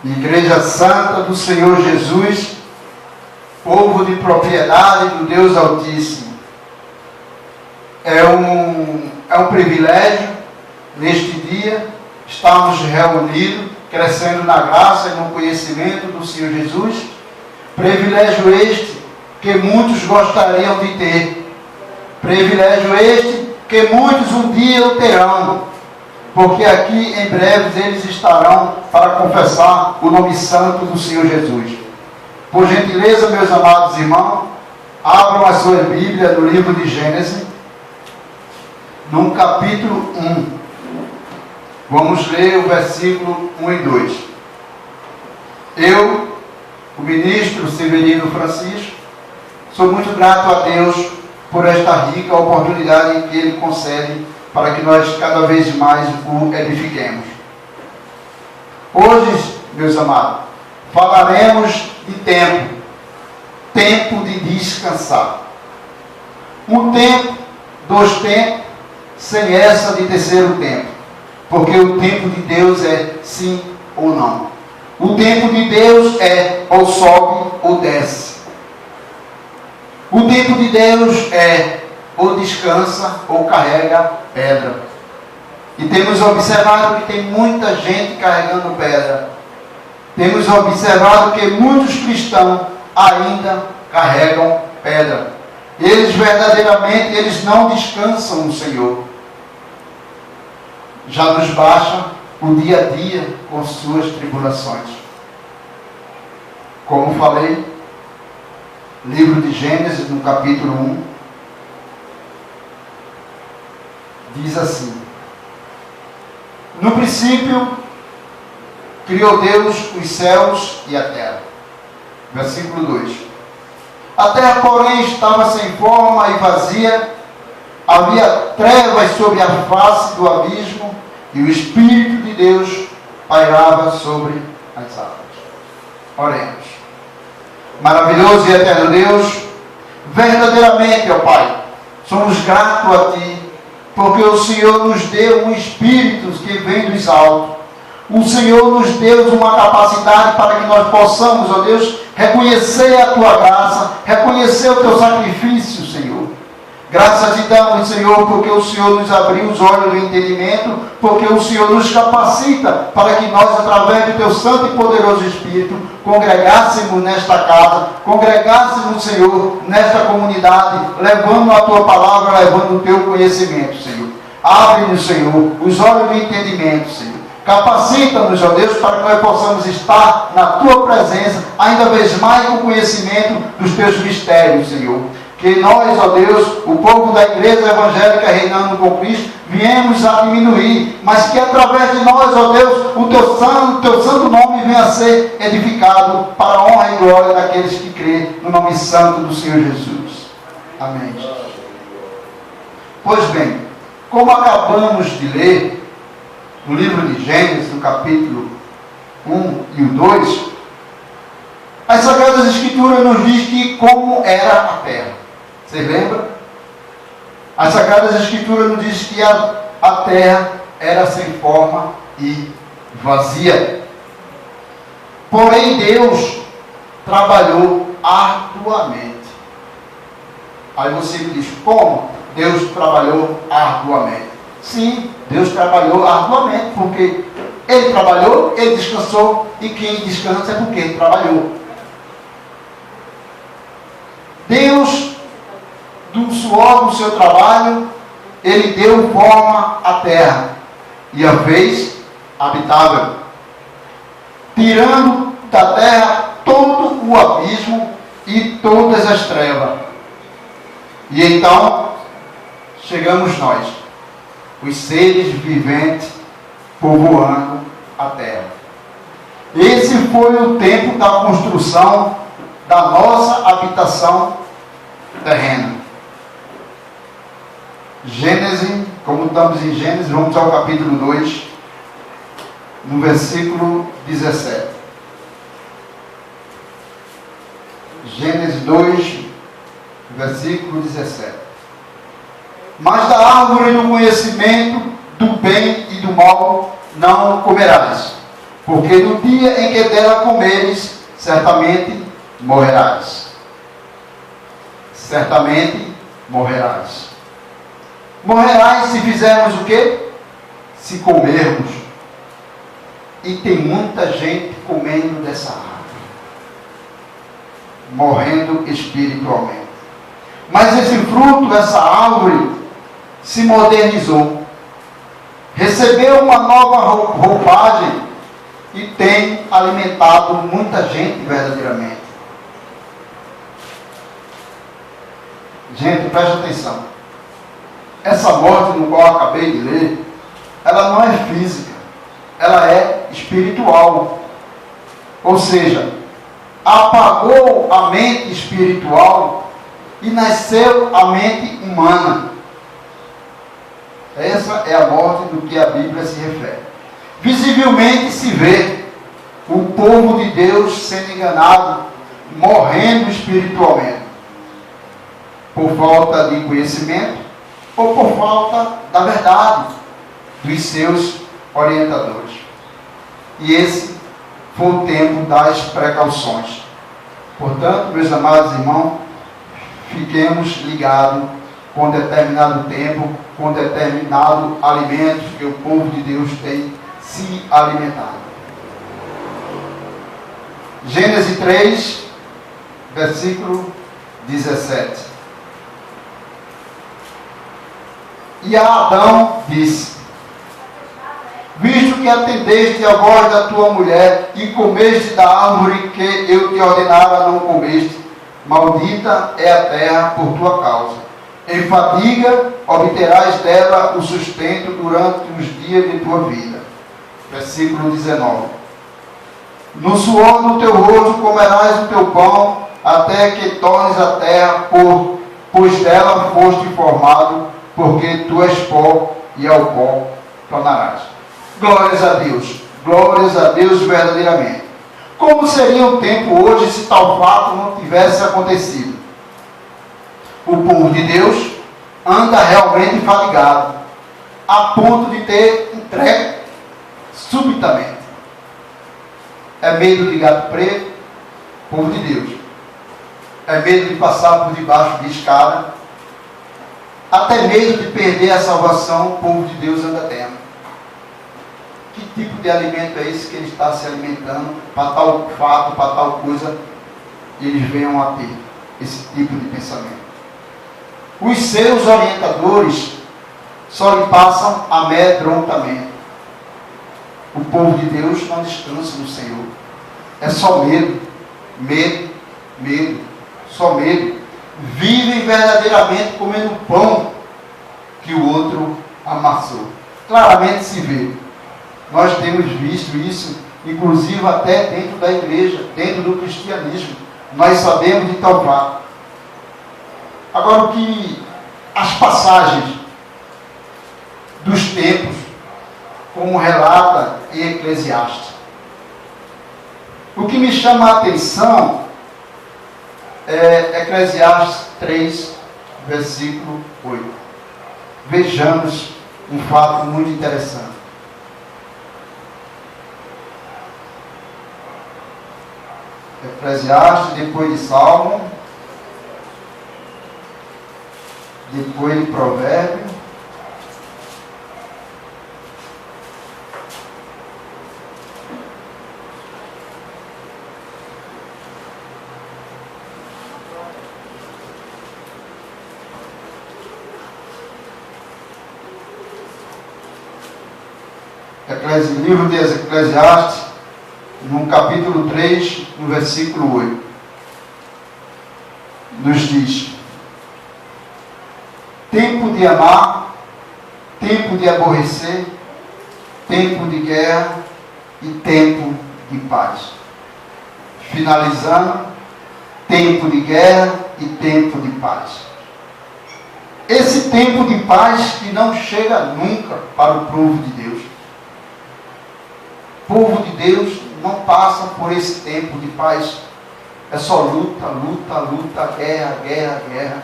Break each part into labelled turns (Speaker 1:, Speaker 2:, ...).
Speaker 1: Igreja Santa do Senhor Jesus, povo de propriedade do Deus Altíssimo. É um privilégio, neste dia, estarmos reunidos, crescendo na graça e no conhecimento do Senhor Jesus. Privilégio este que muitos gostariam de ter. Privilégio este que muitos um dia o terão. Porque aqui em breve eles estarão para confessar o nome santo do Senhor Jesus. Por gentileza, meus amados irmãos, abram a sua Bíblia no livro de Gênesis, no capítulo 1. Vamos ler o versículo 1 e 2. Eu, o ministro Severino Francisco, sou muito grato a Deus por esta rica oportunidade que Ele concede para que nós cada vez mais o edifiquemos. Hoje, meus amados, falaremos de tempo de descansar. Um tempo, dois tempos, sem essa de terceiro tempo, porque o tempo de Deus é sim ou não. O tempo de Deus é ou sobe ou desce. O tempo de Deus é ou descansa ou carrega pedra. E temos observado que tem muita gente carregando pedra. Temos observado que muitos cristãos ainda carregam pedra. Eles verdadeiramente não descansam no Senhor. Já nos baixa o dia a dia com suas tribulações. Como falei, livro de Gênesis, no capítulo 1, diz assim: no princípio criou Deus os céus e a terra. Versículo 2. A terra, porém, estava sem forma e vazia, havia trevas sobre a face do abismo, e o Espírito de Deus pairava sobre as águas. Oremos. Maravilhoso e eterno Deus, verdadeiramente, ó Pai, somos gratos a Ti, porque o Senhor nos deu um Espírito que vem dos altos. O Senhor nos deu uma capacidade para que nós possamos, ó Deus, reconhecer a Tua graça, reconhecer o Teu sacrifício, Senhor. Graças te damos, Senhor, porque o Senhor nos abriu os olhos do entendimento, porque o Senhor nos capacita para que nós, através do Teu Santo e Poderoso Espírito, congregássemos nesta casa, congregássemos, Senhor, nesta comunidade, levando a Tua palavra, levando o Teu conhecimento, Senhor. Abre-nos, Senhor, os olhos do entendimento, Senhor. Capacita-nos, ó Deus, para que nós possamos estar na Tua presença, ainda vez mais com conhecimento dos Teus mistérios, Senhor. Que nós, ó Deus, o povo da igreja evangélica reinando com Cristo, viemos a diminuir, mas que através de nós, ó Deus, o Teu santo nome venha a ser edificado para a honra e glória daqueles que crêem no nome santo do Senhor Jesus. Amém. Pois bem, como acabamos de ler no livro de Gênesis, no capítulo 1 e o 2, as Sagradas Escrituras nos diz que como era a terra. Vocês lembram? As Sagradas Escrituras nos diz que a terra era sem forma e vazia. Porém, Deus trabalhou arduamente. Aí você me diz, como Deus trabalhou arduamente? Sim, Deus trabalhou arduamente, porque Ele trabalhou, Ele descansou, e quem descansa é porque Ele trabalhou. Deus, do suor do seu trabalho, Ele deu forma à terra, e a fez habitável, tirando da terra todo o abismo e todas as trevas. E então, chegamos nós, os seres viventes, povoando a terra. Esse foi o tempo da construção da nossa habitação terrena. Gênesis, como estamos em Gênesis, vamos ao capítulo 2, no versículo 17. Gênesis 2, versículo 17. Mas da árvore do conhecimento do bem e do mal não comerás, porque no dia em que dela comeres, certamente morrerás. Certamente morrerás. Morrerás se fizermos o quê? Se comermos. E tem muita gente comendo dessa árvore, morrendo espiritualmente. Mas esse fruto, essa árvore, se modernizou, recebeu uma nova roupagem e tem alimentado muita gente verdadeiramente. Gente, preste atenção. Essa morte no qual eu acabei de ler, ela não é física, ela é espiritual. Ou seja, apagou a mente espiritual e nasceu a mente humana. Essa é a morte do que a Bíblia se refere. Visivelmente se vê o povo de Deus sendo enganado, morrendo espiritualmente, por falta de conhecimento ou por falta da verdade dos seus orientadores. E esse foi o tempo das precauções. Portanto, meus amados irmãos, fiquemos ligados com determinado tempo, com determinado alimento que o povo de Deus tem se alimentado. Gênesis 3, versículo 17. E a Adão disse: visto que atendeste a voz da tua mulher e comeste da árvore que eu te ordenara não comeste, maldita é a terra por tua causa. Em fadiga obterás dela o sustento durante os dias de tua vida. Versículo 19. No suor do teu rosto comerás o teu pão, até que tornes a terra, pois dela foste formado, porque tu és pó, e ao pó tornarás. Glórias a Deus verdadeiramente. Como seria o tempo hoje se tal fato não tivesse acontecido? O povo de Deus anda realmente fadigado, a ponto de ter entregue subitamente. É medo de gato preto, povo de Deus. É medo de passar por debaixo de escada, até mesmo de perder a salvação, o povo de Deus anda tendo. Que tipo de alimento é esse que ele está se alimentando para tal fato, para tal coisa, e eles venham a ter esse tipo de pensamento? Os seus orientadores só lhe passam amedrontamento. O povo de Deus não descansa no Senhor. É só medo, medo, medo, só medo. Vivem verdadeiramente comendo pão que o outro amassou. Claramente se vê. Nós temos visto isso, inclusive até dentro da igreja, dentro do cristianismo. Nós sabemos de tal fato. Agora, o que as passagens dos tempos, como relata em Eclesiastes, o que me chama a atenção é Eclesiastes 3, versículo 8. Vejamos um fato muito interessante. Eclesiastes, depois de Salmo, depois de Provérbio, livro de Eclesiastes, no capítulo 3, no versículo 8, nos diz: tempo de amar, tempo de aborrecer, tempo de guerra e tempo de paz. Finalizando, tempo de guerra e tempo de paz. Esse tempo de paz que não chega nunca para o povo de Deus. O povo de Deus não passa por esse tempo de paz. É só luta, luta, luta, guerra, guerra, guerra.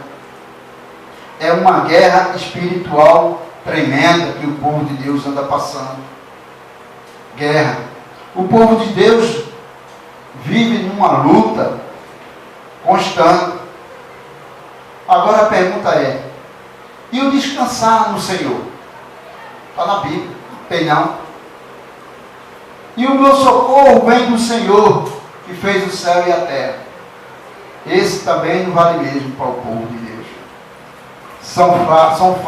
Speaker 1: É uma guerra espiritual tremenda que o povo de Deus anda passando. Guerra. O povo de Deus vive numa luta constante. Agora a pergunta é: e o descansar no Senhor? Está na Bíblia, tem não? E o meu socorro vem do Senhor, que fez o céu e a terra. Esse também não vale mesmo para o povo de Deus. São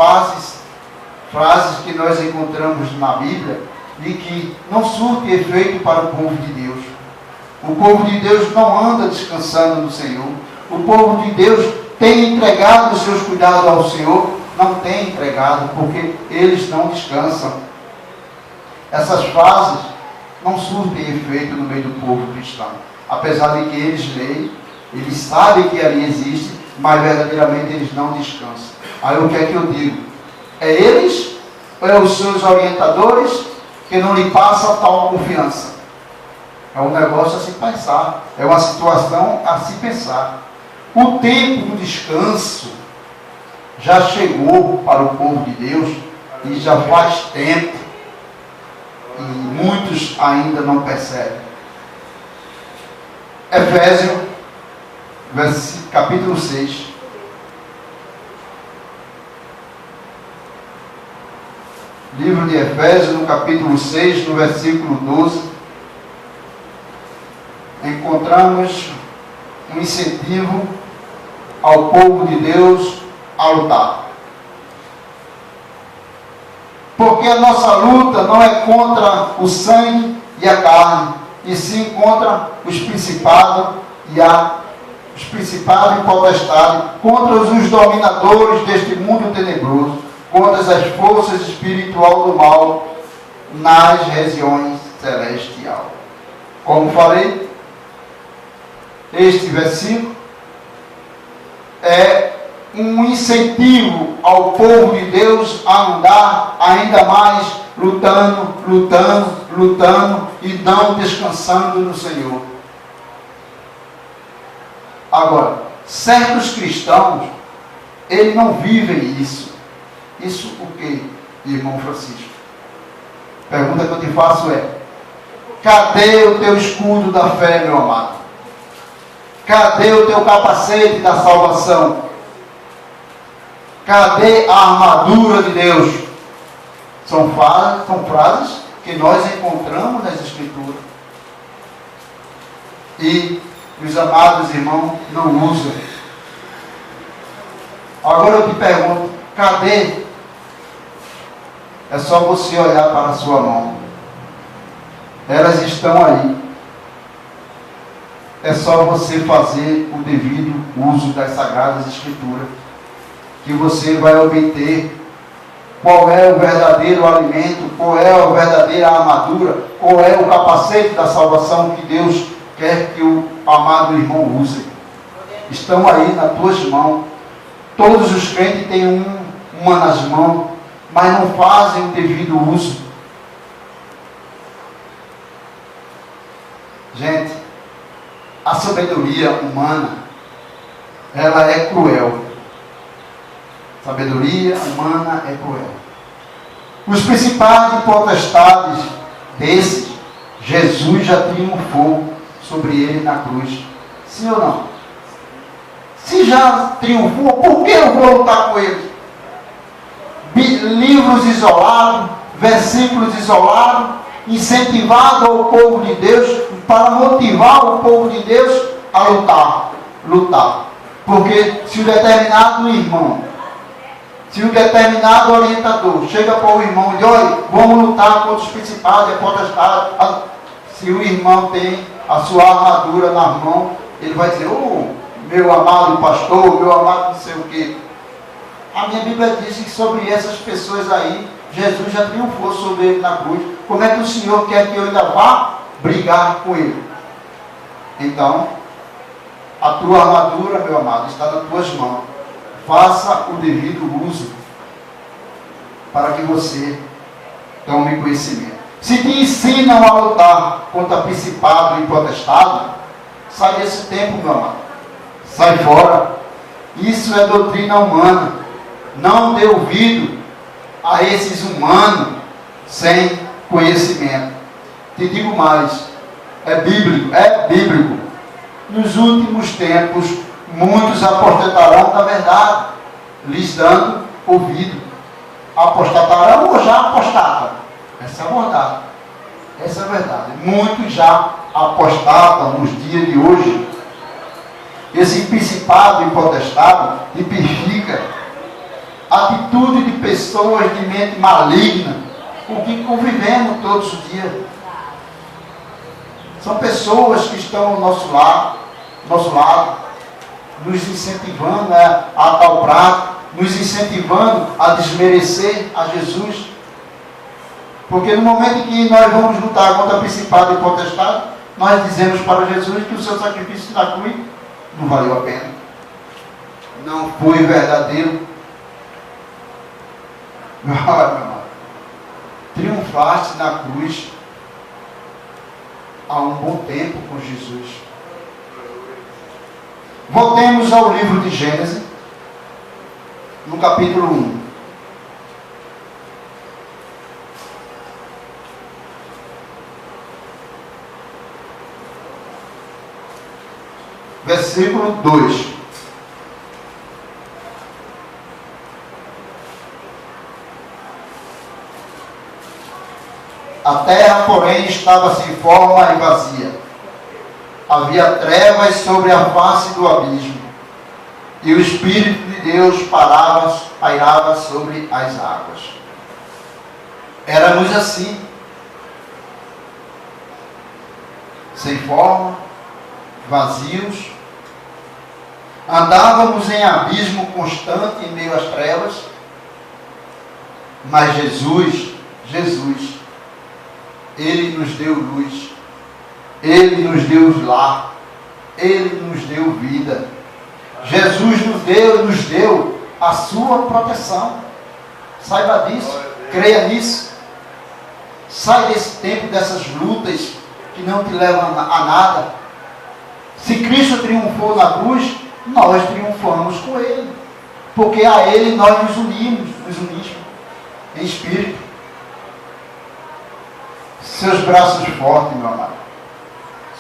Speaker 1: frases que nós encontramos na Bíblia e que não surtem efeito para o povo de Deus. O povo de Deus não anda descansando no Senhor. O povo de Deus tem entregado os seus cuidados ao Senhor? Não tem entregado, porque eles não descansam. Essas frases não surtem efeito no meio do povo cristão. Apesar de que eles leem, eles sabem que ali existe, mas verdadeiramente eles não descansam. Aí o que é que eu digo? É eles ou é os seus orientadores que não lhe passam tal confiança? É um negócio a se pensar, é uma situação a se pensar. O tempo do descanso já chegou para o povo de Deus e já faz tempo, e muitos ainda não percebem. Efésios, capítulo 6. Livro de Efésios, no capítulo 6, no versículo 12, encontramos um incentivo ao povo de Deus a lutar. Porque a nossa luta não é contra o sangue e a carne, e sim contra os principados e potestades, contra os dominadores deste mundo tenebroso, contra as forças espirituais do mal nas regiões celestiais. Como falei, este versículo é um incentivo ao povo de Deus a andar ainda mais lutando e não descansando no Senhor. Agora, certos cristãos, eles não vivem isso. Isso o que, irmão Francisco? A pergunta que eu te faço é: cadê o teu escudo da fé, meu amado? Cadê o teu capacete da salvação? Cadê a armadura de Deus? São frases que nós encontramos nas Escrituras. E os amados irmãos não usam. Agora eu te pergunto: cadê? É só você olhar para a sua mão. Elas estão aí. É só você fazer o devido uso das Sagradas Escrituras, que você vai obter qual é o verdadeiro alimento, qual é a verdadeira armadura, qual é o capacete da salvação que Deus quer que o amado irmão use. Estão aí nas tuas mãos. Todos os crentes têm uma nas mãos, mas não fazem o devido uso. Gente, a sabedoria humana, ela é cruel. Sabedoria humana é cruel. Os principados e potestades desses, Jesus já triunfou sobre ele na cruz. Sim ou não? Se já triunfou, por que eu vou lutar com ele? Livros isolados, versículos isolados, incentivado ao povo de Deus, para motivar o povo de Deus a lutar. Porque se um determinado irmão, se um determinado orientador chega para o irmão e diz: olha, vamos lutar contra os principados e potestades, se o irmão tem a sua armadura nas mãos, ele vai dizer: oh, meu amado pastor, meu amado não sei o quê. A minha Bíblia diz que sobre essas pessoas aí, Jesus já triunfou sobre ele na cruz. Como é que o Senhor quer que eu ainda vá brigar com ele? Então, a tua armadura, meu amado, está nas tuas mãos. Faça o devido uso para que você tome conhecimento. Se te ensinam a lutar contra principado e potestade, sai desse tempo, meu amado. Sai fora. Isso é doutrina humana. Não dê ouvido a esses humanos sem conhecimento. Te digo mais, é bíblico. Nos últimos tempos, muitos apostatarão da verdade, lhes dando ouvido. Apostatarão ou já apostatam? Essa é a verdade. Essa é a verdade. Muitos já apostatam nos dias de hoje. Esse principado e potestade tipifica atitude de pessoas de mente maligna com que convivemos todos os dias. São pessoas que estão ao nosso lado, nos incentivando a tal prato, nos incentivando a desmerecer a Jesus. Porque no momento em que nós vamos lutar contra principado e potestade, nós dizemos para Jesus que o seu sacrifício na cruz não valeu a pena. Não foi verdadeiro. Meu amado, triunfaste na cruz há um bom tempo com Jesus. Voltemos ao livro de Gênesis, no capítulo 1. Versículo 2. A terra, porém, estava sem forma e vazia. Havia trevas sobre a face do abismo, e o Espírito de Deus pairava sobre as águas. Éramos assim, sem forma, vazios, andávamos em abismo constante em meio às trevas, mas Jesus, Ele nos deu luz, Ele nos deu lar, Ele nos deu vida. Jesus nos deu a sua proteção. Saiba disso, creia nisso. Sai desse tempo, dessas lutas que não te levam a nada. Se Cristo triunfou na cruz, nós triunfamos com Ele. Porque a Ele nós nos unimos em espírito. Seus braços fortes, meu amado,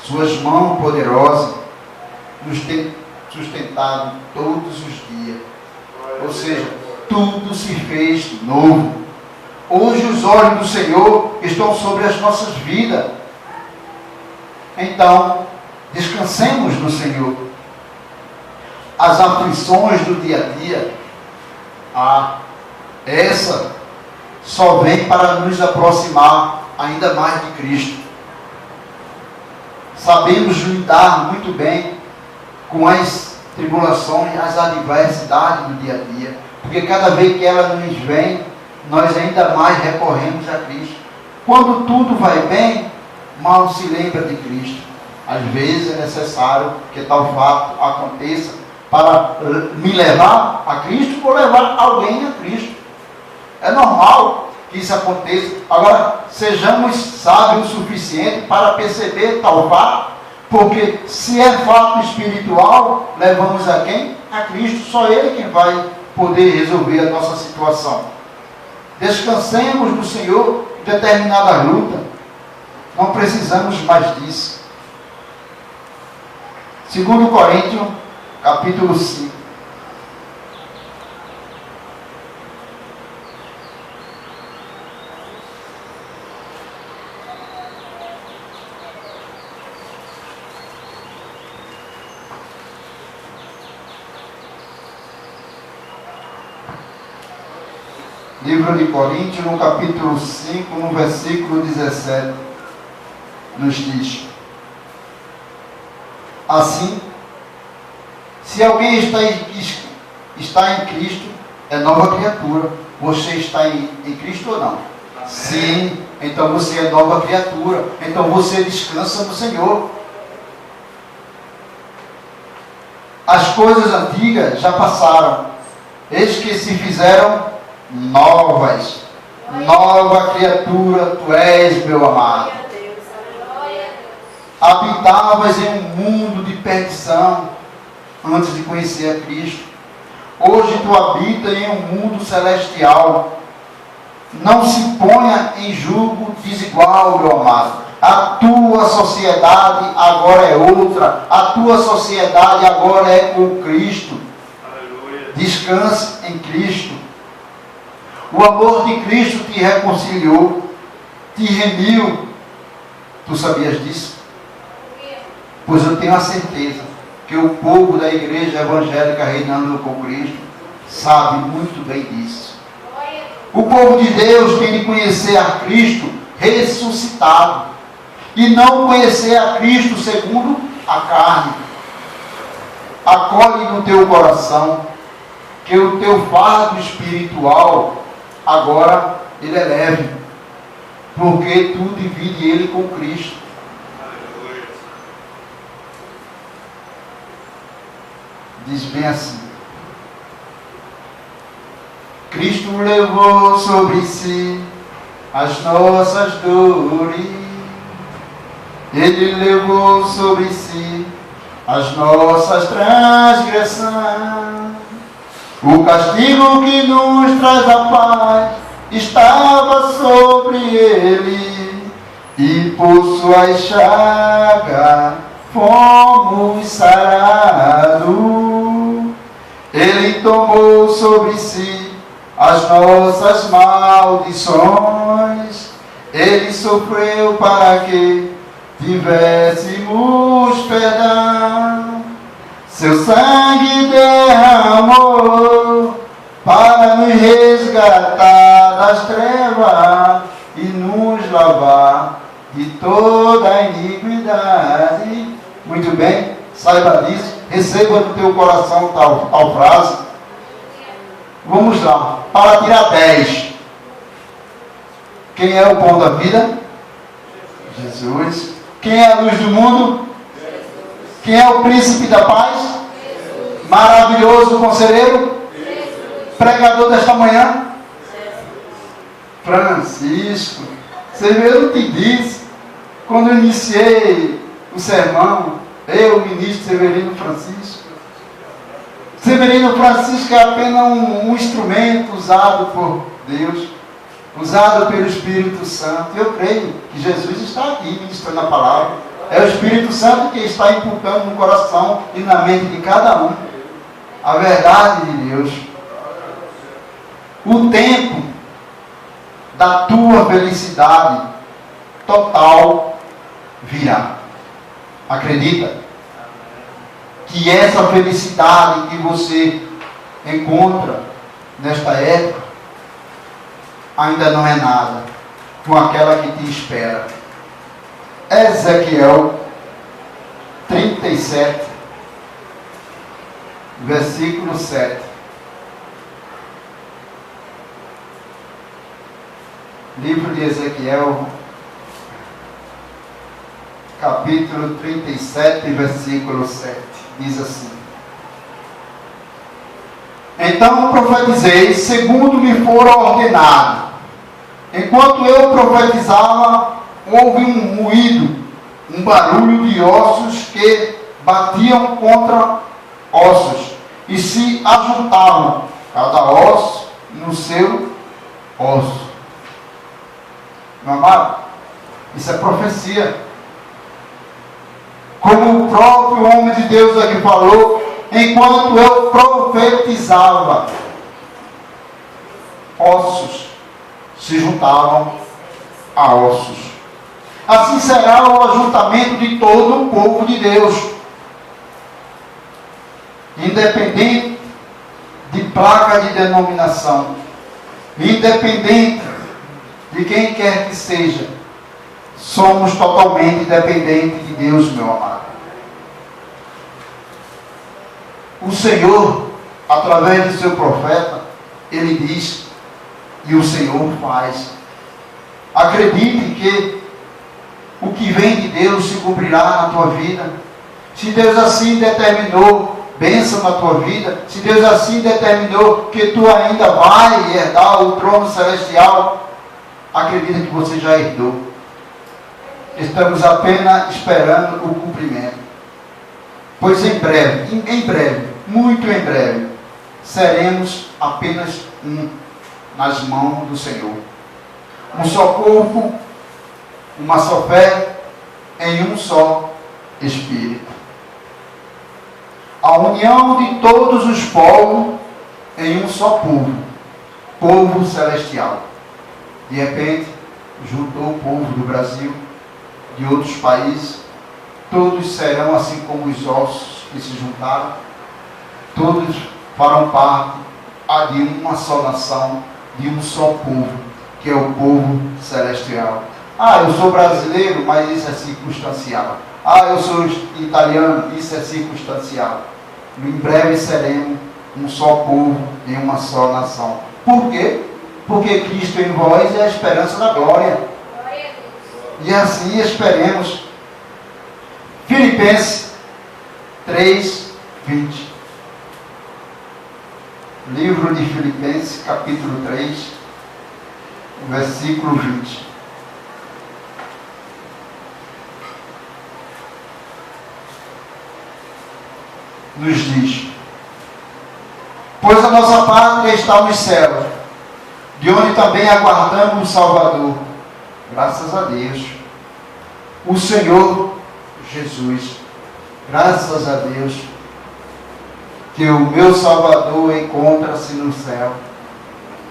Speaker 1: suas mãos poderosas, nos têm sustentado todos os dias. Ou seja, tudo se fez novo. Hoje os olhos do Senhor estão sobre as nossas vidas. Então, descansemos no Senhor. As aflições do dia a dia, essa só vem para nos aproximar ainda mais de Cristo. Sabemos lidar muito bem com as tribulações, as adversidades do dia a dia, porque cada vez que ela nos vem, nós ainda mais recorremos a Cristo. Quando tudo vai bem, mal se lembra de Cristo. Às vezes é necessário que tal fato aconteça para me levar a Cristo ou levar alguém a Cristo. É normal que isso aconteça. Agora, sejamos sábios o suficiente para perceber tal fato, porque se é fato espiritual, levamos a quem? A Cristo. Só Ele quem vai poder resolver a nossa situação. Descansemos no Senhor em determinada luta. Não precisamos mais disso. 2 Coríntios, capítulo 5. Livro de Coríntios, no capítulo 5, no versículo 17, nos diz: assim, se alguém está em Cristo, é nova criatura. Você está em Cristo ou não? Sim, então você é nova criatura. Então você descansa no Senhor. As coisas antigas já passaram, eis que se fizeram novas. Nova criatura tu és, meu amado. Habitavas em um mundo de perdição antes de conhecer a Cristo. Hoje tu habita em um mundo celestial. Não se ponha em julgo desigual, meu amado. A tua sociedade agora é outra. A tua sociedade agora é com Cristo.
Speaker 2: Aleluia.
Speaker 1: Descanse em Cristo. O amor de Cristo te reconciliou, te remiu. Tu sabias disso? Pois eu tenho a certeza que o povo da igreja evangélica reinando com Cristo sabe muito bem disso. O povo de Deus tem de conhecer a Cristo ressuscitado e não conhecer a Cristo segundo a carne. Acolhe no teu coração que o teu fardo espiritual agora ele é leve, porque tu divide ele com Cristo. Diz bem assim: Cristo levou sobre si as nossas dores, Ele levou sobre si as nossas transgressões. O castigo que nos traz a paz estava sobre Ele, e por suas chagas fomos sarados. Ele tomou sobre si as nossas maldições. Ele sofreu para que tivéssemos perdão. Seu sangue derramou para nos resgatar das trevas e nos lavar de toda a iniquidade. Muito bem, saiba disso. Receba no teu coração tal frase. Vamos lá, para tirar 10. Quem é o pão da vida? Jesus. Quem é a luz do mundo? Jesus. Quem é o príncipe da paz? Jesus. Maravilhoso conselheiro? Jesus. Pregador desta manhã? Jesus. Francisco. Você viu, eu te disse, quando eu iniciei o sermão, eu, o ministro Severino Francisco. Severino Francisco é apenas um instrumento usado por Deus, usado pelo Espírito Santo. Eu creio que Jesus está aqui ministrando a palavra. É o Espírito Santo que está inculcando no coração e na mente de cada um a verdade de Deus. O tempo da tua felicidade total virá. Acredita que essa felicidade que você encontra nesta época ainda não é nada com aquela que te espera. Ezequiel 37, versículo 7. Livro de Ezequiel, capítulo 37, versículo 7. Diz assim: Então profetizei segundo me fora ordenado. Enquanto eu profetizava, houve um ruído, um barulho de ossos que batiam contra ossos e se ajuntavam, cada osso no seu osso. Meu amado, isso é profecia. Como o próprio homem de Deus aqui falou, enquanto eu profetizava, ossos se juntavam a ossos. Assim será o ajuntamento de todo o povo de Deus, independente de placa de denominação, independente de quem quer que seja. Somos totalmente dependentes de Deus, meu amado. O Senhor, através do seu profeta, ele diz, e o Senhor faz. Acredite que o que vem de Deus se cumprirá na tua vida. Se Deus assim determinou bênção na tua vida, se Deus assim determinou que tu ainda vai herdar o trono celestial, acredita que você já herdou. Estamos apenas esperando o cumprimento. Pois em breve, muito em breve, seremos apenas um nas mãos do Senhor. Um só corpo, uma só fé, em um só Espírito. A união de todos os povos em um só povo, povo celestial. De repente, juntou o povo do Brasil, de outros países, todos serão assim como os ossos que se juntaram, todos farão parte de uma só nação, de um só povo, que é o povo celestial. Ah, eu sou brasileiro, mas isso é circunstancial. Ah, eu sou italiano, isso é circunstancial. Em breve seremos um só povo em uma só nação. Por quê? Porque Cristo em vós é a esperança da glória. E assim esperemos. Filipenses 3, 20. Livro de Filipenses, capítulo 3, versículo 20. Nos diz: pois a nossa pátria está nos céus, de onde também aguardamos o Salvador, graças a Deus, o Senhor Jesus. Graças a Deus que o meu Salvador encontra-se no céu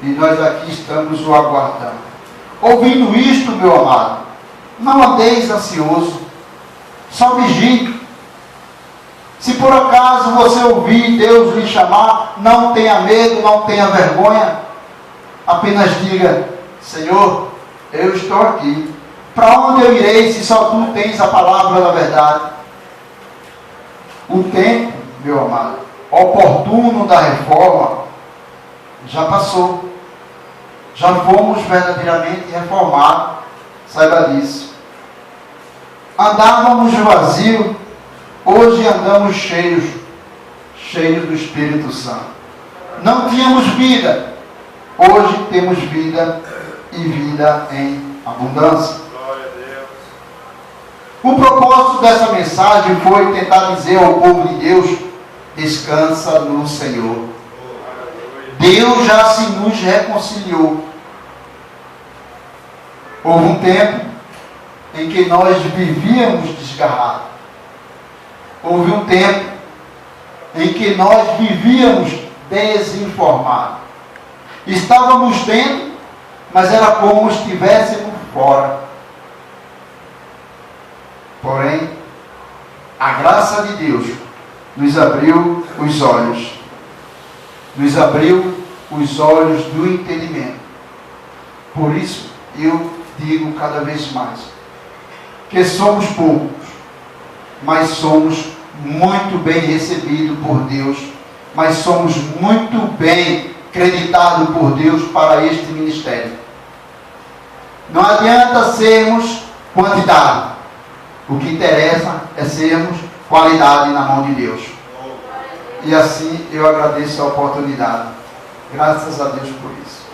Speaker 1: e nós aqui estamos o aguardando. Ouvindo isto, meu amado, não andeis ansioso, só vigie. Se por acaso você ouvir Deus lhe chamar, não tenha medo, não tenha vergonha. Apenas diga: Senhor, eu estou aqui. Para onde eu irei se só tu tens a palavra da verdade? O tempo, meu amado, oportuno da reforma já passou. Já fomos verdadeiramente reformados. Saiba disso. Andávamos vazios. Hoje andamos cheios do Espírito Santo. Não tínhamos vida. Hoje temos vida e vida em abundância.
Speaker 2: Glória a Deus.
Speaker 1: O propósito dessa mensagem foi tentar dizer ao povo de Deus: descansa no Senhor. Deus já se nos reconciliou. Houve um tempo em que nós vivíamos desgarrados. Houve um tempo em que nós vivíamos desinformados. Estávamos dentro, mas era como se estivéssemos fora. Porém, a graça de Deus nos abriu os olhos. Nos abriu os olhos do entendimento. Por isso, eu digo cada vez mais que somos poucos, mas somos muito bem recebidos por Deus, mas somos muito bem creditados por Deus para este ministério. Não adianta sermos quantidade. O que interessa é sermos qualidade na mão de Deus. E assim eu agradeço a oportunidade. Graças a Deus por isso.